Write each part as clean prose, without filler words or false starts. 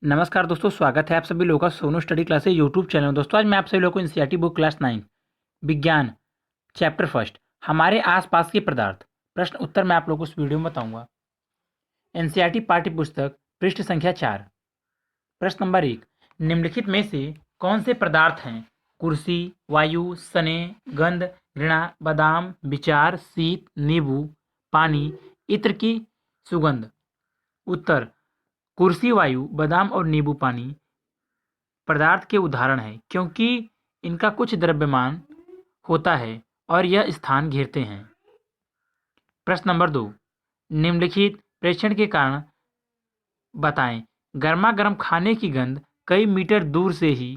नमस्कार दोस्तों, स्वागत है आप सभी लोगों का Sonu study classes YouTube channel में। दोस्तों आज मैं आप सभी लोगों को एनसीईआरटी बुक क्लास 9 विज्ञान चैप्टर फर्स्ट हमारे आसपास के पदार्थ प्रश्न उत्तर मैं आप लोगों को इस वीडियो में बताऊंगा। एनसीईआरटी पाठ्य पुस्तक पृष्ठ संख्या 4। प्रश्न नंबर 1, निम्नलिखित में से कौन से पदार्थ हैं? कुर्सी, वायु, सने, गंध, घृणा, बादाम, विचार, शीत, नींबू, पानी, इत्र की सुगंध। उत्तर, कुर्सी, वायु, बादाम और नींबू पानी पदार्थ के उदाहरण हैं क्योंकि इनका कुछ द्रव्यमान होता है और यह स्थान घेरते हैं। प्रश्न नंबर 2, निम्नलिखित प्रेक्षण के कारण बताएं। गर्मा गर्म खाने की गंध कई मीटर दूर से ही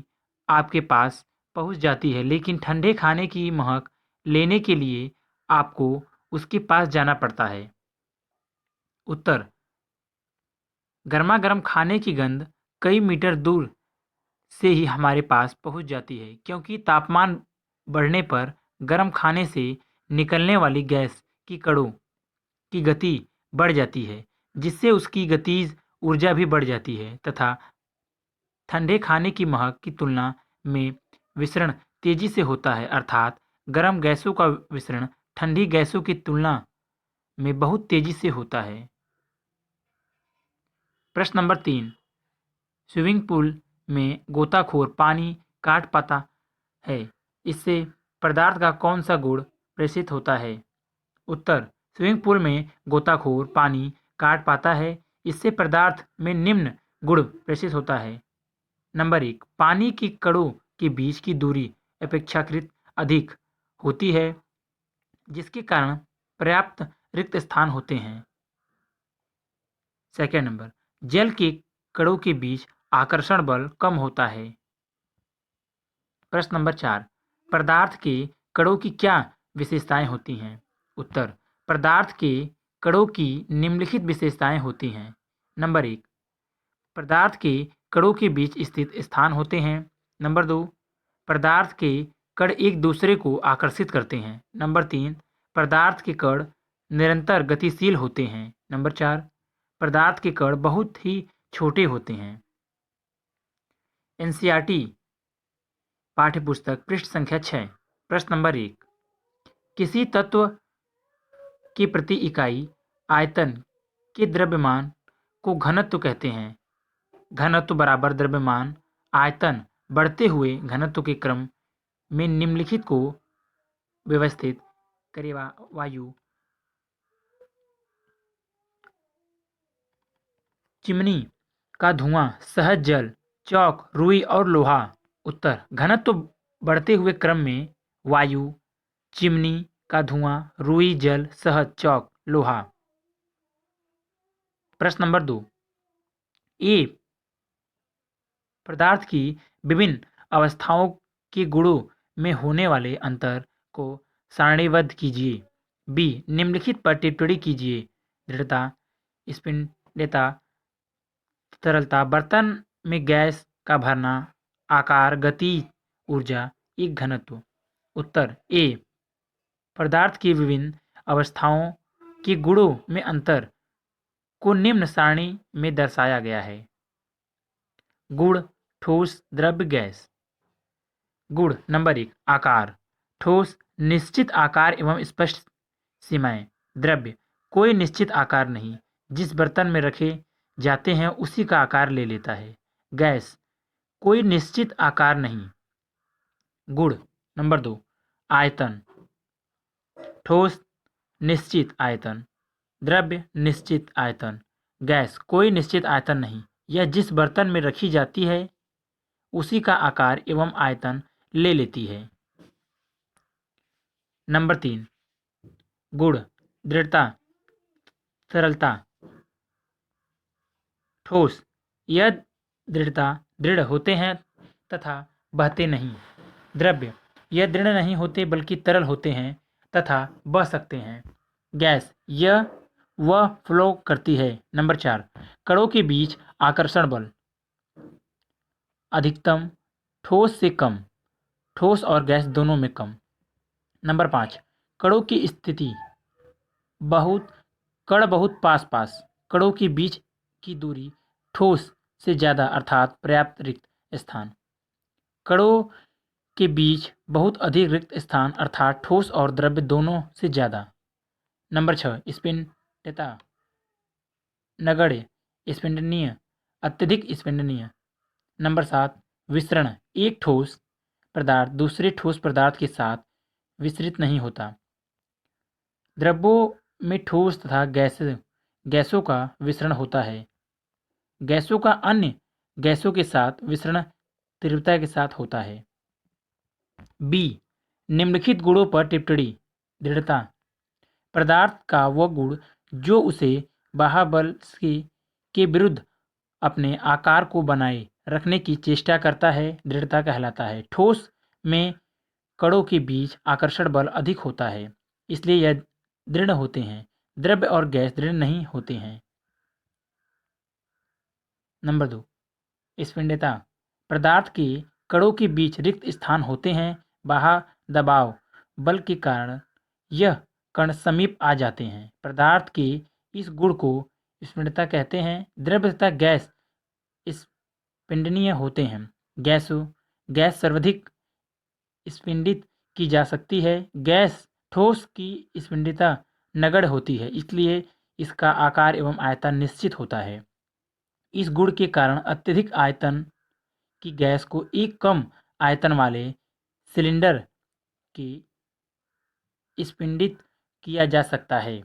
आपके पास पहुंच जाती है, लेकिन ठंडे खाने की महक लेने के लिए आपको उसके पास जाना पड़ता है। उत्तर, गर्मा गर्म खाने की गंध कई मीटर दूर से ही हमारे पास पहुंच जाती है क्योंकि तापमान बढ़ने पर गर्म खाने से निकलने वाली गैस की कणों की गति बढ़ जाती है, जिससे उसकी गतिज ऊर्जा भी बढ़ जाती है तथा ठंडे खाने की महक की तुलना में विसरण तेजी से होता है, अर्थात गर्म गैसों का विसरण ठंडी गैसों की तुलना में बहुत तेजी से होता है। प्रश्न नंबर 3, स्विमिंग पूल में गोताखोर पानी काट पाता है, इससे पदार्थ का कौन सा गुण प्रेषित होता है? उत्तर, स्विमिंग पूल में गोताखोर पानी काट पाता है, इससे पदार्थ में निम्न गुण प्रेषित होता है। नंबर 1, पानी की कणों के बीच की दूरी अपेक्षाकृत अधिक होती है, जिसके कारण पर्याप्त रिक्त स्थान होते हैं। सेकेंड नंबर, जल के कणों के बीच आकर्षण बल कम होता है। प्रश्न नंबर 4, पदार्थ के कणों की क्या विशेषताएं होती हैं? उत्तर, पदार्थ के कणों की निम्नलिखित विशेषताएं होती हैं। नंबर 1, पदार्थ के कणों के बीच स्थित स्थान होते हैं। नंबर 2, पदार्थ के कण एक दूसरे को आकर्षित करते हैं। नंबर 3, पदार्थ के कण निरंतर गतिशील होते हैं। नंबर 4, पदार्थ के कण बहुत ही छोटे होते हैं। एनसीईआरटी पाठ्यपुस्तक पृष्ठ संख्या 6। प्रश्न नंबर 1, किसी तत्व की प्रति इकाई आयतन के द्रव्यमान को घनत्व कहते हैं। घनत्व बराबर द्रव्यमान आयतन बढ़ते हुए घनत्व के क्रम में निम्नलिखित को व्यवस्थित करेगा। वायु, चिमनी का धुआं, सहज जल, चौक, रुई और लोहा। उत्तर, घनत्व बढ़ते हुए क्रम में वायु, चिमनी का धुआं, रुई, जल, सहज, चौक, लोहा। प्रश्न नंबर 2, ए पदार्थ की विभिन्न अवस्थाओं के गुणों में होने वाले अंतर को सारणीबद्ध कीजिए। बी, निम्नलिखित पर टिप्पणी कीजिए। दृढ़ता, स्पिंडता, तरलता, बर्तन में गैस का भरना, आकार, गति, ऊर्जा, एक घनत्व। उत्तर, ए पदार्थ की विभिन्न अवस्थाओं के गुणों में अंतर को निम्न सारणी में दर्शाया गया है। गुण, ठोस, द्रव्य, गैस। गुण नंबर 1, आकार, ठोस निश्चित आकार एवं स्पष्ट सीमाएं। द्रव्य, कोई निश्चित आकार नहीं, जिस बर्तन में रखे जाते हैं उसी का आकार ले लेता है। गैस, कोई निश्चित आकार नहीं। गुण नंबर 2, आयतन, ठोस निश्चित आयतन, द्रव्य निश्चित आयतन, गैस कोई निश्चित आयतन नहीं, यह जिस बर्तन में रखी जाती है उसी का आकार एवं आयतन ले लेती है। नंबर 3, गुण, दृढ़ता, तरलता, ठोस, यह दृढ़ होते हैं तथा बहते नहीं। द्रव्य, यह दृढ़ नहीं होते बल्कि तरल होते हैं तथा बह सकते हैं। गैस, यह वह फ्लो करती है। नंबर 4, कणों के बीच आकर्षण बल, अधिकतम ठोस से कम, ठोस और गैस दोनों में कम। नंबर 5, कणों की स्थिति, कण बहुत पास पास, कणों के बीच की दूरी, ठोस से ज़्यादा अर्थात पर्याप्त रिक्त स्थान। कणों के बीच बहुत अधिक रिक्त स्थान अर्थात ठोस और द्रव्य दोनों से ज़्यादा। नंबर 6 स्पिंडता, नगण्य, स्पिंडनीय, अत्यधिक स्पिंडनीय। नंबर 7 विसरण, एक ठोस पदार्थ दूसरे ठोस पदार्थ के साथ विसरित नहीं होता। द्रव्यों में ठोस तथा गैसों का विसरण होता है। गैसों का अन्य गैसों के साथ विसरण तीव्रता के साथ होता है। बी निम्नलिखित गुणों पर टिप्पणी। दृढ़ता, पदार्थ का वह गुण जो उसे बाह्यबल के विरुद्ध अपने आकार को बनाए रखने की चेष्टा करता है, दृढ़ता कहलाता है। ठोस में कणों के बीच आकर्षण बल अधिक होता है, इसलिए यह दृढ़ होते हैं। द्रव्य और गैस दृढ़ नहीं होते हैं। नंबर 2 स्पिंडता, पदार्थ के कणों के बीच रिक्त स्थान होते हैं। बाह्य दबाव बल के कारण यह कण समीप आ जाते हैं। पदार्थ के इस गुण को स्पिंडता कहते हैं। द्रव्य तथा गैस स्पिंडनीय होते हैं। गैस सर्वाधिक स्पिंडित की जा सकती है। गैस ठोस की स्पिंडता नगण्य होती है, इसलिए इसका आकार एवं आयतन निश्चित होता है। इस गुण के कारण अत्यधिक आयतन की गैस को एक कम आयतन वाले सिलेंडर की स्पिंडित किया जा सकता है।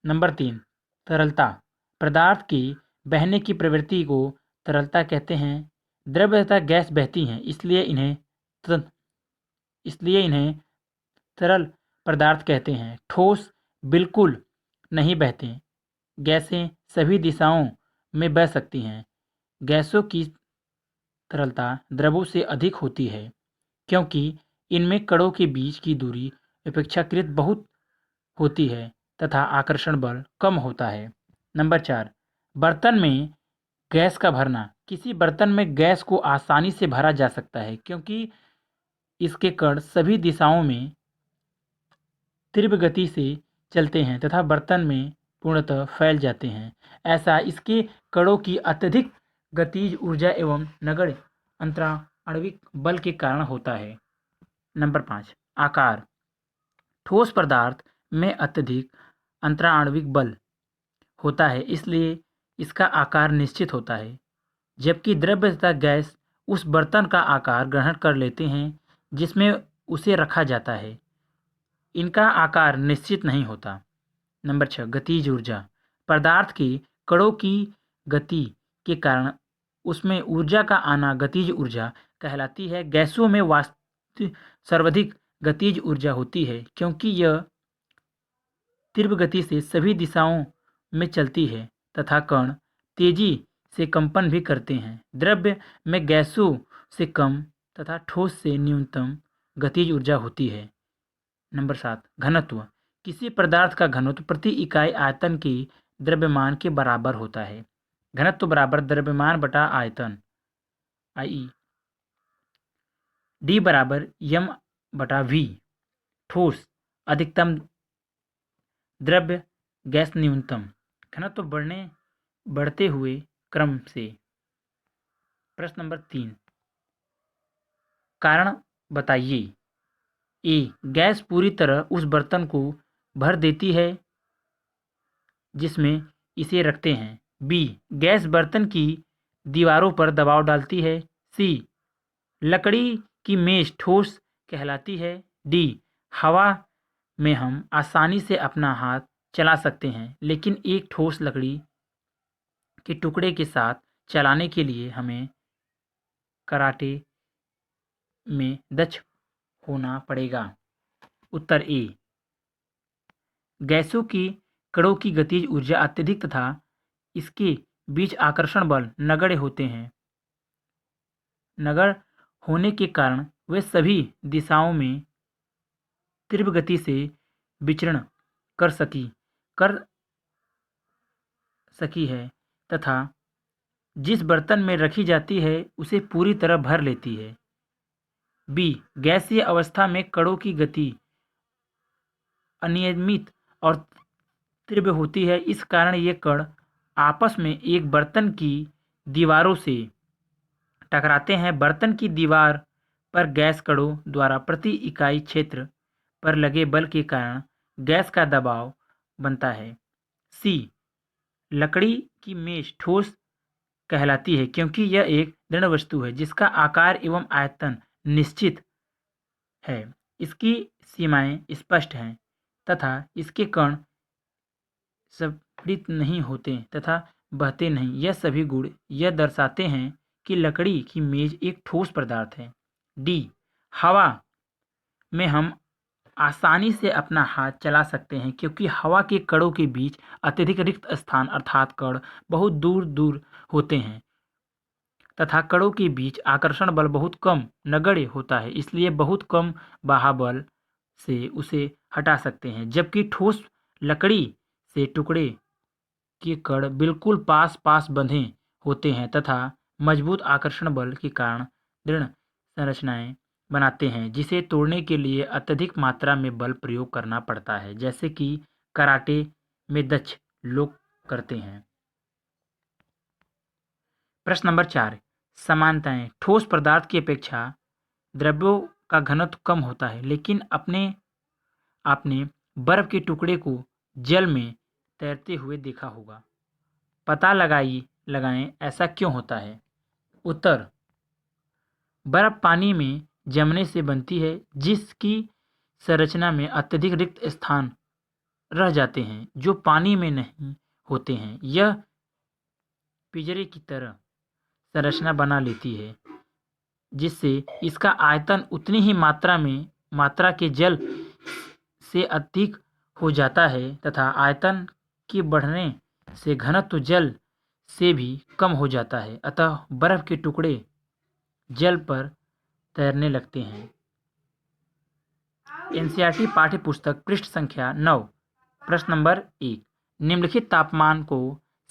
नंबर 3 तरलता, पदार्थ की बहने की प्रवृत्ति को तरलता कहते हैं। द्रव्य तथा गैस बहती हैं, इसलिए इन्हें तरल पदार्थ कहते हैं। ठोस बिल्कुल नहीं बहते। गैसें सभी दिशाओं में बह सकती हैं। गैसों की तरलता द्रवों से अधिक होती है, क्योंकि इनमें कणों के बीच की दूरी अपेक्षाकृत बहुत होती है तथा आकर्षण बल कम होता है। नंबर 4 बर्तन में गैस का भरना। किसी बर्तन में गैस को आसानी से भरा जा सकता है, क्योंकि इसके कण सभी दिशाओं में तीव्र गति से चलते हैं तथा बर्तन में पूर्णतः फैल जाते हैं। ऐसा इसके कणों की अत्यधिक गतिज ऊर्जा एवं नगण्य अंतराणविक बल के कारण होता है। नंबर 5 आकार, ठोस पदार्थ में अत्यधिक अंतराणविक बल होता है, इसलिए इसका आकार निश्चित होता है, जबकि द्रव्य तथा गैस उस बर्तन का आकार ग्रहण कर लेते हैं जिसमें उसे रखा जाता है। इनका आकार निश्चित नहीं होता। नंबर 6 गतिज ऊर्जा, पदार्थ के कणों की गति के कारण उसमें ऊर्जा का आना गतिज ऊर्जा कहलाती है। गैसों में सर्वाधिक गतिज ऊर्जा होती है, क्योंकि यह तीव्र गति से सभी दिशाओं में चलती है तथा कण तेजी से कंपन भी करते हैं। द्रव्य में गैसों से कम तथा ठोस से न्यूनतम गतिज ऊर्जा होती है। नंबर 7 घनत्व, किसी पदार्थ का घनत्व प्रति इकाई आयतन के द्रव्यमान के बराबर होता है। घनत्व बराबर द्रव्यमान बटा आयतन, i.e. D बराबर m बटा v। ठोस अधिकतम, द्रव्य गैस न्यूनतम। घनत्व बढ़ते हुए क्रम से। प्रश्न नंबर 3 कारण बताइए। ए गैस पूरी तरह उस बर्तन को भर देती है जिसमें इसे रखते हैं। बी गैस बर्तन की दीवारों पर दबाव डालती है। सी लकड़ी की मेज ठोस कहलाती है। डी हवा में हम आसानी से अपना हाथ चला सकते हैं, लेकिन एक ठोस लकड़ी के टुकड़े के साथ चलाने के लिए हमें कराटे में दक्ष होना पड़ेगा। उत्तर ए गैसों की कणों की गतिज ऊर्जा अत्यधिक तथा इसके बीच आकर्षण बल नगण्य होते हैं। नगण्य होने के कारण वे सभी दिशाओं में तीव्र गति से विचरण कर सकी है तथा जिस बर्तन में रखी जाती है उसे पूरी तरह भर लेती है। बी गैसीय अवस्था में कणों की गति अनियमित और तीव्र होती है। इस कारण ये कण आपस में एक बर्तन की दीवारों से टकराते हैं। बर्तन की दीवार पर गैस कणों द्वारा प्रति इकाई क्षेत्र पर लगे बल के कारण गैस का दबाव बनता है। सी, लकड़ी की मेज ठोस कहलाती है क्योंकि यह एक दृढ़ वस्तु है जिसका आकार एवं आयतन निश्चित है, इसकी सीमाएं स्पष्ट हैं तथा इसके कण स्फटित नहीं होते तथा बहते नहीं। यह सभी गुण यह दर्शाते हैं कि लकड़ी की मेज एक ठोस पदार्थ है। डी, हवा में हम आसानी से अपना हाथ चला सकते हैं क्योंकि हवा के कणों के बीच अत्यधिक रिक्त स्थान अर्थात कण बहुत दूर दूर होते हैं तथा कणों के बीच आकर्षण बल बहुत कम नगण्य होता है, इसलिए बहुत कम बाह्य से उसे हटा सकते हैं। जबकि ठोस लकड़ी से टुकड़े के कण बिल्कुल पास पास बंधे होते हैं तथा मजबूत आकर्षण बल के कारण दृढ़ संरचनाएं बनाते हैं जिसे तोड़ने के लिए अत्यधिक मात्रा में बल प्रयोग करना पड़ता है, जैसे कि कराटे में दक्ष लोग करते हैं। प्रश्न नंबर 4, समानताएं। ठोस पदार्थ की अपेक्षा द्रव्यों का घनत्व कम होता है, लेकिन आपने बर्फ के टुकड़े को जल में तैरते हुए देखा होगा। पता लगाएं ऐसा क्यों होता है। उत्तर, बर्फ पानी में जमने से बनती है जिसकी संरचना में अत्यधिक रिक्त स्थान रह जाते हैं जो पानी में नहीं होते हैं। यह पिंजरे की तरह संरचना बना लेती है जिससे इसका आयतन उतनी ही मात्रा के जल से अधिक हो जाता है तथा आयतन के बढ़ने से घनत्व जल से भी कम हो जाता है, अतः बर्फ के टुकड़े जल पर तैरने लगते हैं। एनसीईआरटी पाठ्य पुस्तक पृष्ठ संख्या 9। प्रश्न नंबर 1, निम्नलिखित तापमान को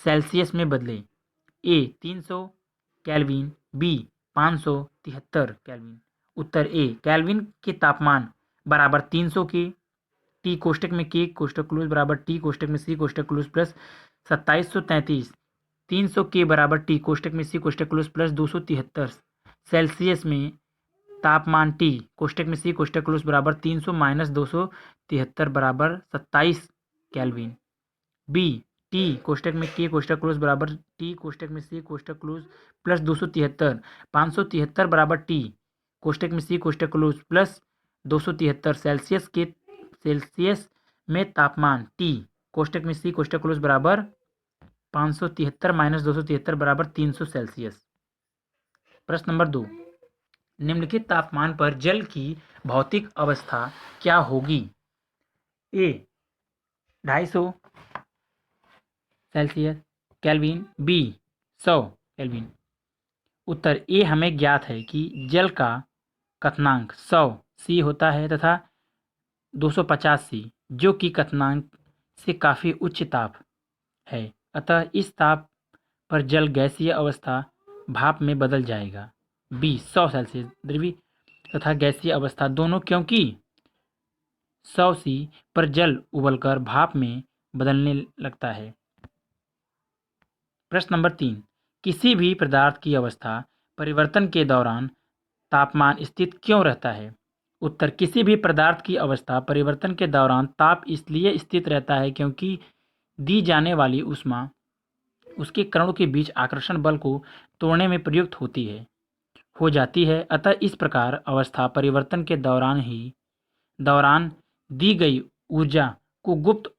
सेल्सियस में बदलें। ए 300 केल्विन, बी 573 केल्विन। उत्तर ए, केल्विन के तापमान बराबर 300 के टी कोष्टक में के कोष्टक क्लोज बराबर टी कोष्टक में सी कोष्टक क्लोज प्लस 2733 300 के बराबर टी कोष्टक में सी कोष्टक क्लोज प्लस 273 सेल्सियस में तापमान टी कोष्टक में सी कोष्टक क्लोज बराबर 300 माइनस 273 बराबर 27 केल्विन। बी, टी कोष्टक में के कोष्टक क्लोज बराबर टी कोष्टक में सी कोष्टक क्लोज प्लस 273 573 बराबर टी कोष्टक में सी कोष्टक क्लोज प्लस 273 सेल्सियस में तापमान टी कोष्टक में सी कोष्टक क्लोज बराबर 573 माइनस 273 बराबर 300 सेल्सियस। प्रश्न नंबर 2, निम्नलिखित तापमान पर जल की भौतिक अवस्था क्या होगी। ए 250 सेल्सियस केल्विन, बी 100 केल्विन। उत्तर ए, हमें ज्ञात है कि जल का क्वथनांक 100 सी होता है तथा 250 सी जो कि क्वथनांक से काफ़ी उच्च ताप है, अतः इस ताप पर जल गैसीय अवस्था भाप में बदल जाएगा। बी 100 सेल्सियस द्रवीय तथा गैसीय अवस्था दोनों, क्योंकि 100 सी पर जल उबलकर भाप में बदलने लगता है। प्रश्न नंबर 3, किसी भी पदार्थ की अवस्था परिवर्तन के दौरान तापमान स्थिर क्यों रहता है। उत्तर, किसी भी पदार्थ की अवस्था परिवर्तन के दौरान ताप इसलिए स्थिर रहता है क्योंकि दी जाने वाली ऊष्मा उसके कणों के बीच आकर्षण बल को तोड़ने में प्रयुक्त हो जाती है, अतः इस प्रकार अवस्था परिवर्तन के दौरान दी गई ऊर्जा को गुप्त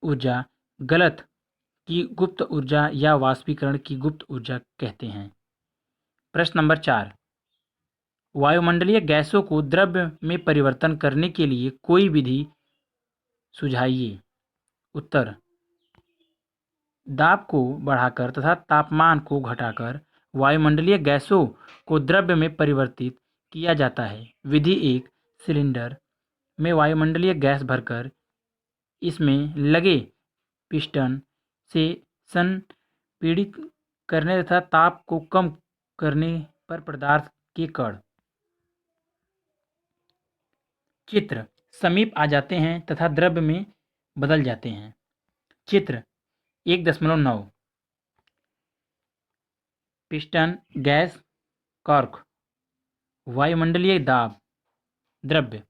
ऊर्जा, गलत की गुप्त ऊर्जा या वाष्पीकरण की गुप्त ऊर्जा कहते हैं। प्रश्न नंबर 4, वायुमंडलीय गैसों को द्रव्य में परिवर्तन करने के लिए कोई विधि सुझाइए। उत्तर, दाब को बढ़ाकर तथा तापमान को घटाकर वायुमंडलीय गैसों को द्रव्य में परिवर्तित किया जाता है। विधि 1, सिलेंडर में वायुमंडलीय गैस भरकर इसमें लगे पिस्टन से संपीड़ित करने तथा ताप को कम करने पर पदार्थ के कण चित्र समीप आ जाते हैं तथा द्रव्य में बदल जाते हैं। चित्र 1.9, पिस्टन, गैस, कॉर्क, वायुमंडलीय दाब, द्रव्य।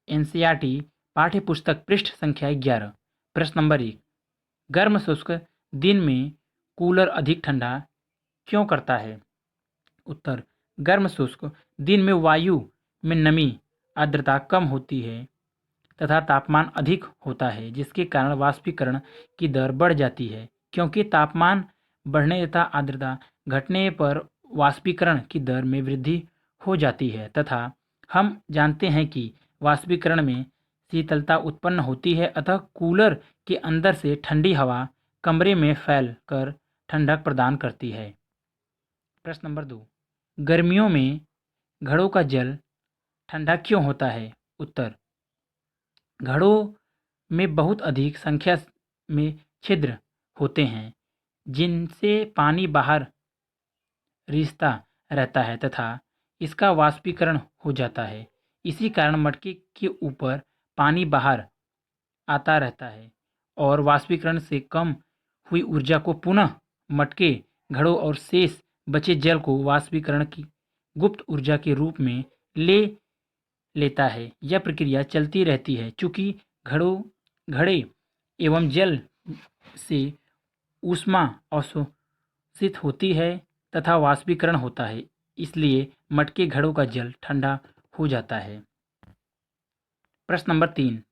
एनसीईआरटी पाठ्य पुस्तक पृष्ठ संख्या 11। प्रश्न नंबर 1, गर्म शुष्क दिन में कूलर अधिक ठंडा क्यों करता है? उत्तर, गर्म शुष्क दिन में वायु में नमी आर्द्रता कम होती है तथा तापमान अधिक होता है, जिसके कारण वाष्पीकरण की दर बढ़ जाती है। क्योंकि तापमान बढ़ने तथा आर्द्रता घटने पर वाष्पीकरण की दर में वृद्धि हो जाती है तथा हम जानते हैं कि वाष्पीकरण में शीतलता उत्पन्न होती है, अतः कूलर के अंदर से ठंडी हवा कमरे में फैल कर ठंडक प्रदान करती है। प्रश्न नंबर 2, गर्मियों में घड़ों का जल ठंडा क्यों होता है? उत्तर, घड़ों में बहुत अधिक संख्या में छिद्र होते हैं जिनसे पानी बाहर रिसता रहता है तथा इसका वाष्पीकरण हो जाता है। इसी कारण मटके के ऊपर पानी बाहर आता रहता है और वाष्पीकरण से कम हुई ऊर्जा को पुनः मटके, घड़ों और शेष बचे जल को वाष्पीकरण की गुप्त ऊर्जा के रूप में ले लेता है। यह प्रक्रिया चलती रहती है। चूँकि घड़े एवं जल से ऊष्मा अवशोषित होती है तथा वाष्पीकरण होता है, इसलिए मटके घड़ों का जल ठंडा हो जाता है। प्रश्न नंबर 3,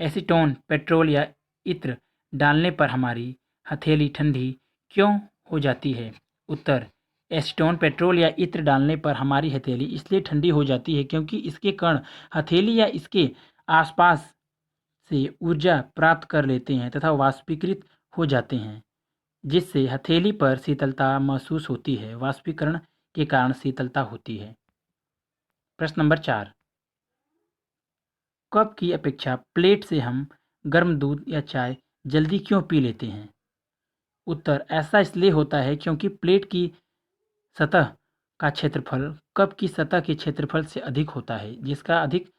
एसीटोन, पेट्रोल या इत्र डालने पर हमारी हथेली ठंडी क्यों हो जाती है? उत्तर, एसीटोन, पेट्रोल या इत्र डालने पर हमारी हथेली इसलिए ठंडी हो जाती है क्योंकि इसके कण हथेली या इसके आसपास से ऊर्जा प्राप्त कर लेते हैं तथा वाष्पीकृत हो जाते हैं, जिससे हथेली पर शीतलता महसूस होती है। वाष्पीकरण के कारण शीतलता होती है। प्रश्न नंबर 4, कप की अपेक्षा प्लेट से हम गर्म दूध या चाय जल्दी क्यों पी लेते हैं? उत्तर, ऐसा इसलिए होता है क्योंकि प्लेट की सतह का क्षेत्रफल कप की सतह के क्षेत्रफल से अधिक होता है। जिसका अधिक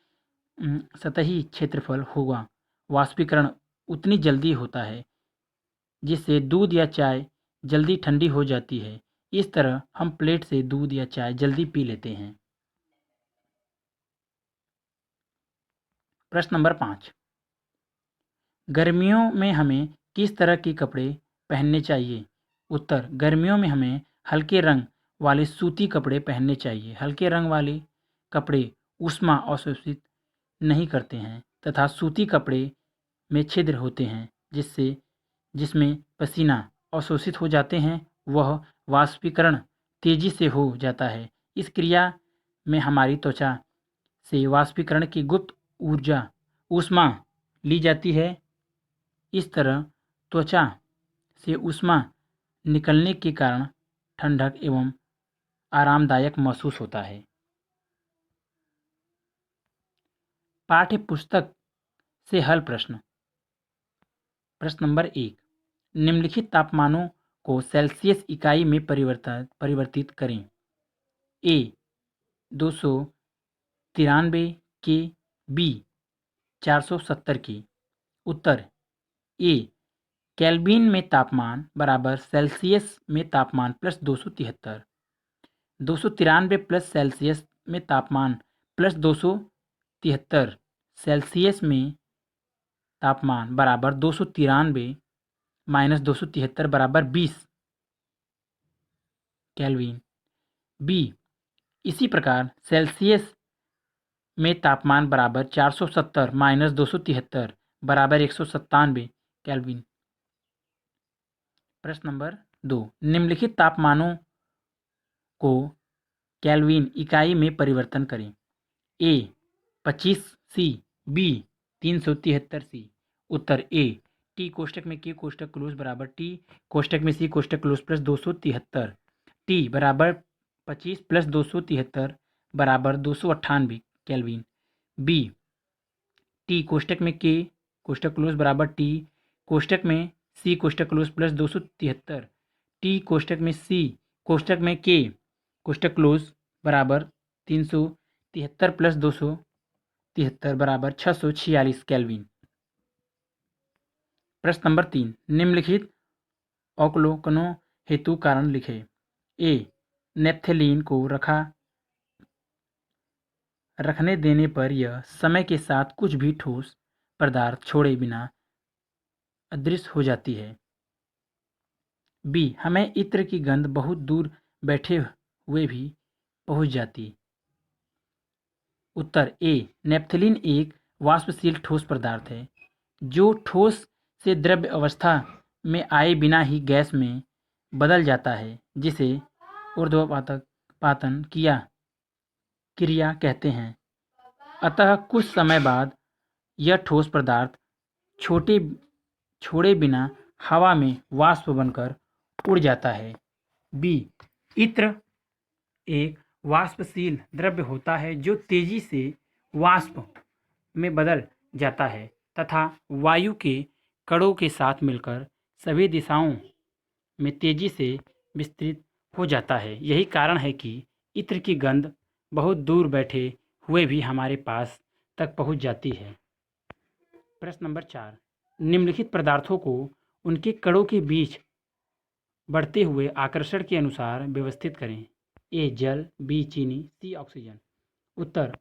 सतही क्षेत्रफल होगा, वाष्पीकरण उतनी जल्दी होता है, जिससे दूध या चाय जल्दी ठंडी हो जाती है। इस तरह हम प्लेट से दूध या चाय जल्दी पी लेते हैं। प्रश्न नंबर 5, गर्मियों में हमें किस तरह के कपड़े पहनने चाहिए? उत्तर, गर्मियों में हमें हल्के रंग वाले सूती कपड़े पहनने चाहिए। हल्के रंग वाले कपड़े ऊष्मा अवशोषित नहीं करते हैं तथा सूती कपड़े में छिद्र होते हैं जिसमें पसीना अवशोषित हो जाते हैं, वह वाष्पीकरण तेजी से हो जाता है। इस क्रिया में हमारी त्वचा से वाष्पीकरण की गुप्त ऊष्मा ली जाती है। इस तरह त्वचा से ऊष्मा निकलने के कारण ठंडक एवं आरामदायक महसूस होता है। पाठ्य पुस्तक से हल प्रश्न। प्रश्न नंबर 1, निम्नलिखित तापमानों को सेल्सियस इकाई में परिवर्तित करें। ए 293 के, बी 470 की। उत्तर, ए केल्विन में तापमान बराबर सेल्सियस में तापमान प्लस 273, 293 प्लस सेल्सियस में तापमान प्लस 273 सेल्सियस में तापमान बराबर 293 माइनस 273 बराबर 20 केल्विन। बी, इसी प्रकार सेल्सियस में तापमान बराबर 470 माइनस 273 बराबर 197 केल्विन। प्रश्न नंबर 2, निम्नलिखित तापमानों को केल्विन इकाई में परिवर्तन करें। ए 25 सी, B 373 C. Uttar, A T कोष्टक में के कोष्टक क्लोज बराबर टी कोष्टक में सी कोष्टक क्लोज प्लस 273 टी बराबर 25 प्लस 273 बराबर 298 केल्विन। बी टी कोष्टक में के कोष्टक क्लोज बराबर टी कोष्टक में सी कोष्टक क्लोज प्लस 273 टी कोष्टक में सी कोष्टक में के कोष्टक क्लोज बराबर 373 प्लस 273 बराबर 646 केल्विन। प्रश्न नंबर 3, निम्नलिखित अवलोकनों हेतु कारण लिखें। ए, नेप्थेलीन को रखने देने पर यह समय के साथ कुछ भी ठोस पदार्थ छोड़े बिना अदृश्य हो जाती है। बी, हमें इत्र की गंध बहुत दूर बैठे हुए भी पहुंच जाती। उत्तर ए, नेप्थलीन एक वाष्पशील ठोस पदार्थ है जो ठोस से द्रव्य अवस्था में आए बिना ही गैस में बदल जाता है, जिसे ऊर्ध्वपातन क्रिया कहते हैं। अतः कुछ समय बाद यह ठोस पदार्थ छोड़े बिना हवा में वाष्प बनकर उड़ जाता है। बी, इत्र एक वाष्पशील द्रव्य होता है जो तेजी से वाष्प में बदल जाता है तथा वायु के कणों के साथ मिलकर सभी दिशाओं में तेजी से विस्तृत हो जाता है। यही कारण है कि इत्र की गंध बहुत दूर बैठे हुए भी हमारे पास तक पहुंच जाती है। प्रश्न नंबर 4, निम्नलिखित पदार्थों को उनके कणों के बीच बढ़ते हुए आकर्षण के अनुसार व्यवस्थित करें। ए, जल, बी, चीनी, सी, ऑक्सीजन। उत्तर,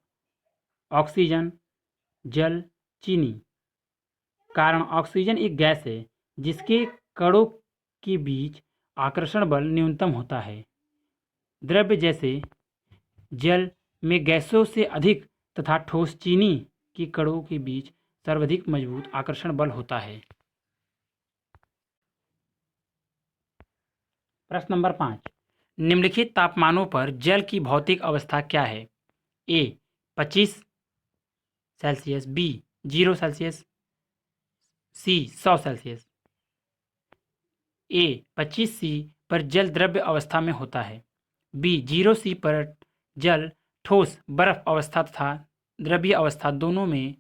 ऑक्सीजन, जल, चीनी। कारण, ऑक्सीजन एक गैस है जिसके कणों के बीच आकर्षण बल न्यूनतम होता है। द्रव्य जैसे जल में गैसों से अधिक तथा ठोस चीनी की कणों के बीच सर्वाधिक मजबूत आकर्षण बल होता है। प्रश्न नंबर 5, निम्नलिखित तापमानों पर जल की भौतिक अवस्था क्या है। ए, 25 सेल्सियस, बी, 0 सेल्सियस, सी, 100 सेल्सियस। ए, 25 सी पर जल द्रव्य अवस्था में होता है। बी, 0 सी पर जल ठोस बर्फ अवस्था तथा द्रव्य अवस्था दोनों में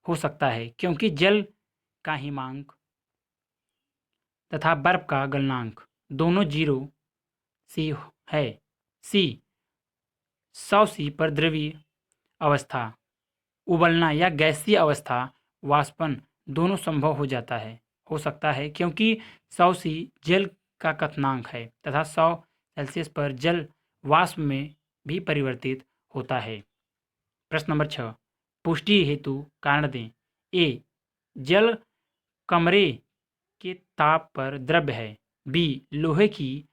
हो सकता है, क्योंकि जल का हिमांक तथा बर्फ का गलनांक दोनों 0 सी है। सी, 100 सी पर द्रवीय अवस्था, उबलना या गैसीय अवस्था, वाष्पन दोनों संभव हो सकता है, क्योंकि 100 सी जल का क्वथनांक है तथा 100 सेल्सियस पर जल वाष्प में भी परिवर्तित होता है। प्रश्न नंबर 6, पुष्टि हेतु कारण दें। ए, जल कमरे के ताप पर द्रव्य है। बी, लोहे की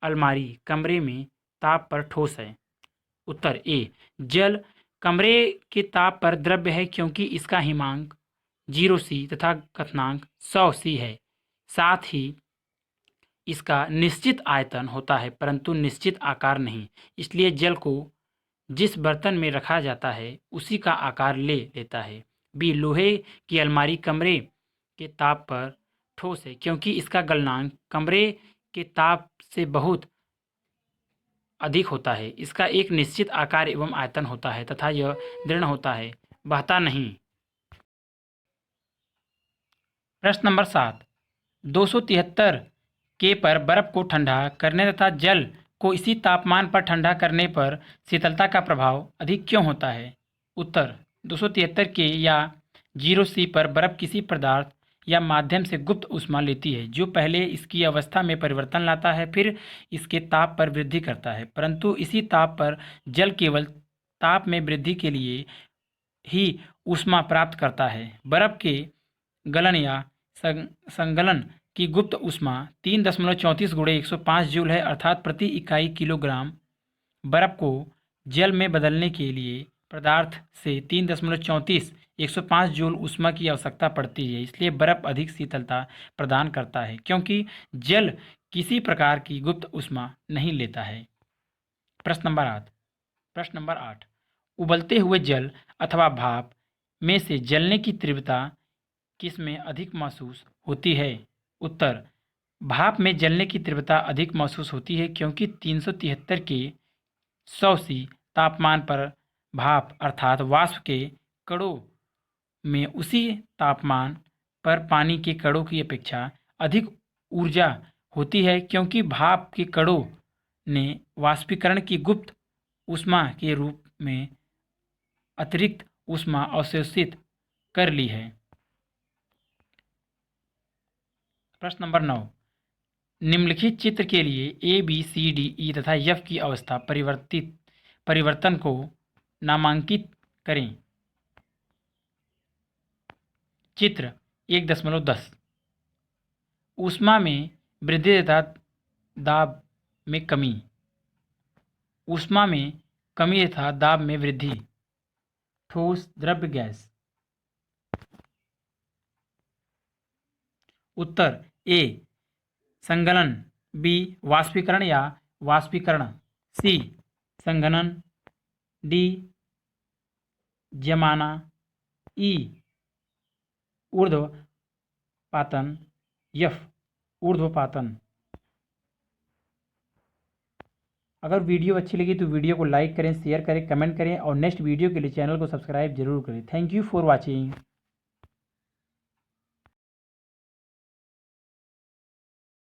अलमारी कमरे में ताप पर ठोस है। उत्तर ए, जल कमरे के ताप पर द्रव्य है क्योंकि इसका हिमांक 0 सी तथा क्वथनांक 100 सी है। साथ ही इसका निश्चित आयतन होता है परंतु निश्चित आकार नहीं, इसलिए जल को जिस बर्तन में रखा जाता है उसी का आकार ले लेता है। बी, लोहे की अलमारी कमरे के ताप पर ठोस है क्योंकि इसका गलनांक कमरे के ताप से बहुत अधिक होता है। इसका एक निश्चित आकार एवं आयतन होता है तथा यह दृढ़ होता है, बहता नहीं। प्रश्न नंबर 7, 273 के पर बर्फ को ठंडा करने तथा जल को इसी तापमान पर ठंडा करने पर शीतलता का प्रभाव अधिक क्यों होता है। उत्तर, 273 के या 0 सी पर बर्फ किसी पदार्थ या माध्यम से गुप्त ऊष्मा लेती है जो पहले इसकी अवस्था में परिवर्तन लाता है, फिर इसके ताप पर वृद्धि करता है, परंतु इसी ताप पर जल केवल ताप में वृद्धि के लिए ही ऊष्मा प्राप्त करता है। बर्फ के गलन या संगलन की गुप्त ऊष्मा 3.34 × 105 जूल है, अर्थात प्रति इकाई किलोग्राम बर्फ को जल में बदलने के लिए पदार्थ से 3.34 105 जूल ऊष्मा की आवश्यकता पड़ती है। इसलिए बर्फ अधिक शीतलता प्रदान करता है क्योंकि जल किसी प्रकार की गुप्त ऊष्मा नहीं लेता है। प्रश्न नंबर 8, उबलते हुए जल अथवा भाप में से जलने की तीव्रता किस में अधिक महसूस होती है। उत्तर, भाप में जलने की तीव्रता अधिक महसूस होती है क्योंकि 373 के 100 सी तापमान पर भाप अर्थात वाष्प के कणों में उसी तापमान पर पानी के कणों की अपेक्षा अधिक ऊर्जा होती है, क्योंकि भाप के कणों ने वाष्पीकरण की गुप्त ऊष्मा के रूप में अतिरिक्त ऊष्मा अवशोषित कर ली है। प्रश्न नंबर 9, निम्नलिखित चित्र के लिए A B C D E तथा एफ की अवस्था परिवर्तन को नामांकित करें। चित्र 1.10, ऊष्मा में वृद्धि तथा दाब में कमी, ऊष्मा में कमी तथा दाब में वृद्धि, ठोस द्रव्य गैस। उत्तर ए संघनन, बी वाष्पीकरण या वाष्पीकरण, सी संघनन, डी जमाना, ई ऊर्ध्वपातन, एफ ऊर्ध्वपातन। अगर वीडियो अच्छी लगी तो वीडियो को लाइक करें, शेयर करें, कमेंट करें और नेक्स्ट वीडियो के लिए चैनल को सब्सक्राइब जरूर करें। Thank you for watching.